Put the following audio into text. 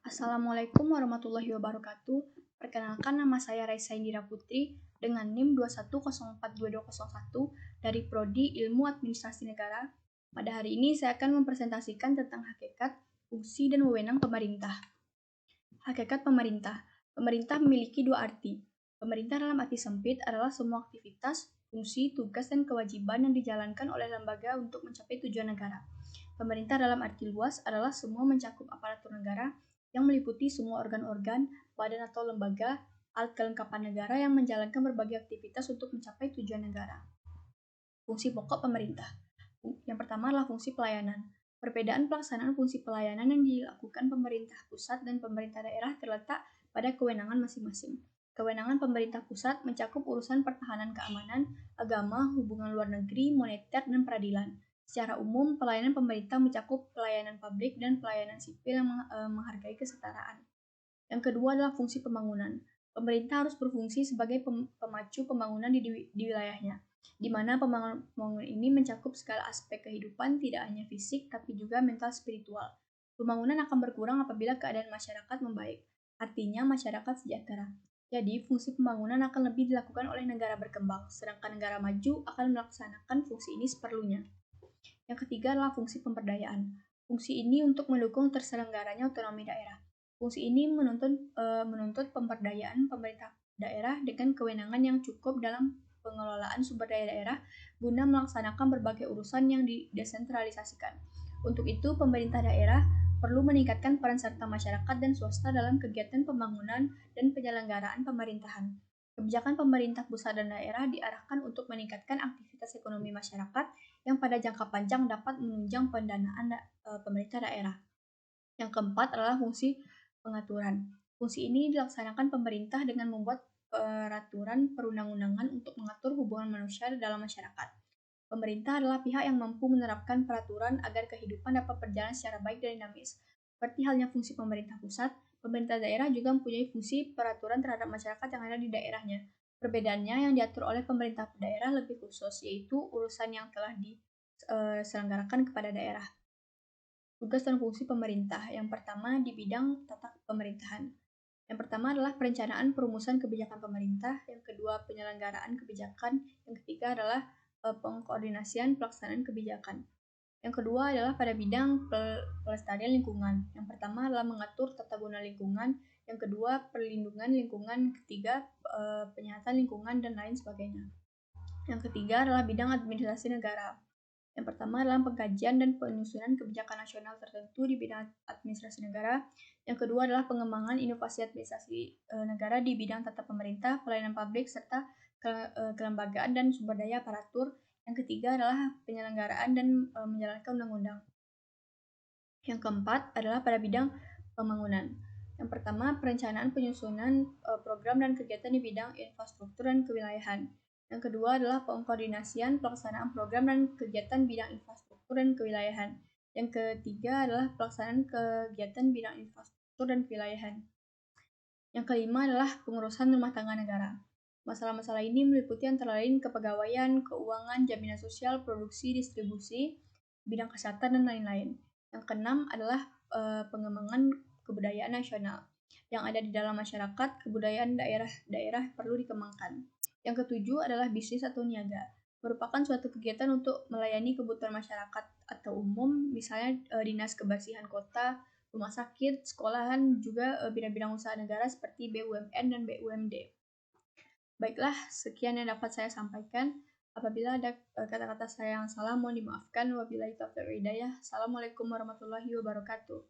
Assalamualaikum warahmatullahi wabarakatuh. Perkenalkan, nama saya Raisa Indira Putri dengan NIM 21042201 dari Prodi Ilmu Administrasi Negara. Pada hari ini saya akan mempresentasikan tentang hakikat, fungsi, dan wewenang pemerintah. Hakikat pemerintah. Pemerintah memiliki dua arti. Pemerintah dalam arti sempit adalah semua aktivitas, fungsi, tugas, dan kewajiban yang dijalankan oleh lembaga untuk mencapai tujuan negara. Pemerintah dalam arti luas adalah semua mencakup aparatur negara yang meliputi semua organ-organ, badan atau lembaga, alat kelengkapan negara yang menjalankan berbagai aktivitas untuk mencapai tujuan negara. Fungsi pokok pemerintah. Yang pertama adalah fungsi pelayanan. Perbedaan pelaksanaan fungsi pelayanan yang dilakukan pemerintah pusat dan pemerintah daerah terletak pada kewenangan masing-masing. Kewenangan pemerintah pusat mencakup urusan pertahanan keamanan, agama, hubungan luar negeri, moneter, dan peradilan. Secara umum, pelayanan pemerintah mencakup pelayanan publik dan pelayanan sipil yang menghargai kesetaraan. Yang kedua adalah fungsi pembangunan. Pemerintah harus berfungsi sebagai pemacu pembangunan di wilayahnya, di mana pembangunan ini mencakup segala aspek kehidupan, tidak hanya fisik, tapi juga mental spiritual. Pembangunan akan berkurang apabila keadaan masyarakat membaik, artinya masyarakat sejahtera. Jadi, fungsi pembangunan akan lebih dilakukan oleh negara berkembang, sedangkan negara maju akan melaksanakan fungsi ini seperlunya. Yang ketiga adalah fungsi pemberdayaan. Fungsi ini untuk mendukung terselenggaranya otonomi daerah. Fungsi ini menuntut pemberdayaan pemerintah daerah dengan kewenangan yang cukup dalam pengelolaan sumber daya daerah guna melaksanakan berbagai urusan yang didesentralisasikan. Untuk itu, pemerintah daerah perlu meningkatkan peran serta masyarakat dan swasta dalam kegiatan pembangunan dan penyelenggaraan pemerintahan. Kebijakan pemerintah pusat dan daerah diarahkan untuk meningkatkan aktivitas ekonomi masyarakat yang pada jangka panjang dapat menunjang pendanaan pemerintah daerah. Yang keempat adalah fungsi pengaturan. Fungsi ini dilaksanakan pemerintah dengan membuat peraturan perundang-undangan untuk mengatur hubungan manusia dalam masyarakat. Pemerintah adalah pihak yang mampu menerapkan peraturan agar kehidupan dapat berjalan secara baik dan dinamis. Seperti halnya fungsi pemerintah pusat, pemerintah daerah juga mempunyai fungsi peraturan terhadap masyarakat yang ada di daerahnya. Perbedaannya yang diatur oleh pemerintah daerah lebih khusus, yaitu urusan yang telah diselenggarakan kepada daerah. Tugas dan fungsi pemerintah. Yang pertama di bidang tata pemerintahan. Yang pertama adalah perencanaan perumusan kebijakan pemerintah, yang kedua penyelenggaraan kebijakan, yang ketiga adalah pengkoordinasian pelaksanaan kebijakan. Yang kedua adalah pada bidang pelestarian lingkungan. Yang pertama adalah mengatur tata guna lingkungan, yang kedua perlindungan lingkungan, ketiga penyihatan lingkungan dan lain sebagainya. Yang ketiga adalah bidang administrasi negara. Yang pertama adalah pengkajian dan penyusunan kebijakan nasional tertentu di bidang administrasi negara. Yang kedua adalah pengembangan inovasi administrasi negara di bidang tata pemerintah, pelayanan publik, serta kelembagaan dan sumber daya aparatur. Yang ketiga adalah penyelenggaraan dan menjalankan undang-undang. Yang keempat adalah pada bidang pembangunan. Yang pertama, perencanaan penyusunan program dan kegiatan di bidang infrastruktur dan kewilayahan. Yang kedua adalah pengkoordinasian pelaksanaan program dan kegiatan bidang infrastruktur dan kewilayahan. Yang ketiga adalah pelaksanaan kegiatan bidang infrastruktur dan kewilayahan. Yang kelima adalah pengurusan rumah tangga negara. Masalah-masalah ini meliputi antara lain kepegawaian, keuangan, jaminan sosial, produksi, distribusi, bidang kesehatan, dan lain-lain. Yang keenam adalah pengembangan kebudayaan nasional. Yang ada di dalam masyarakat, kebudayaan daerah-daerah perlu dikembangkan. Yang ketujuh adalah bisnis atau niaga. Merupakan suatu kegiatan untuk melayani kebutuhan masyarakat atau umum, misalnya dinas kebersihan kota, rumah sakit, sekolahan, juga bidang-bidang usaha negara seperti BUMN dan BUMD. Baiklah, sekian yang dapat saya sampaikan. Apabila ada kata-kata saya yang salah, mohon dimaafkan. Wabillahi taufiq wal hidayah. Assalamualaikum warahmatullahi wabarakatuh.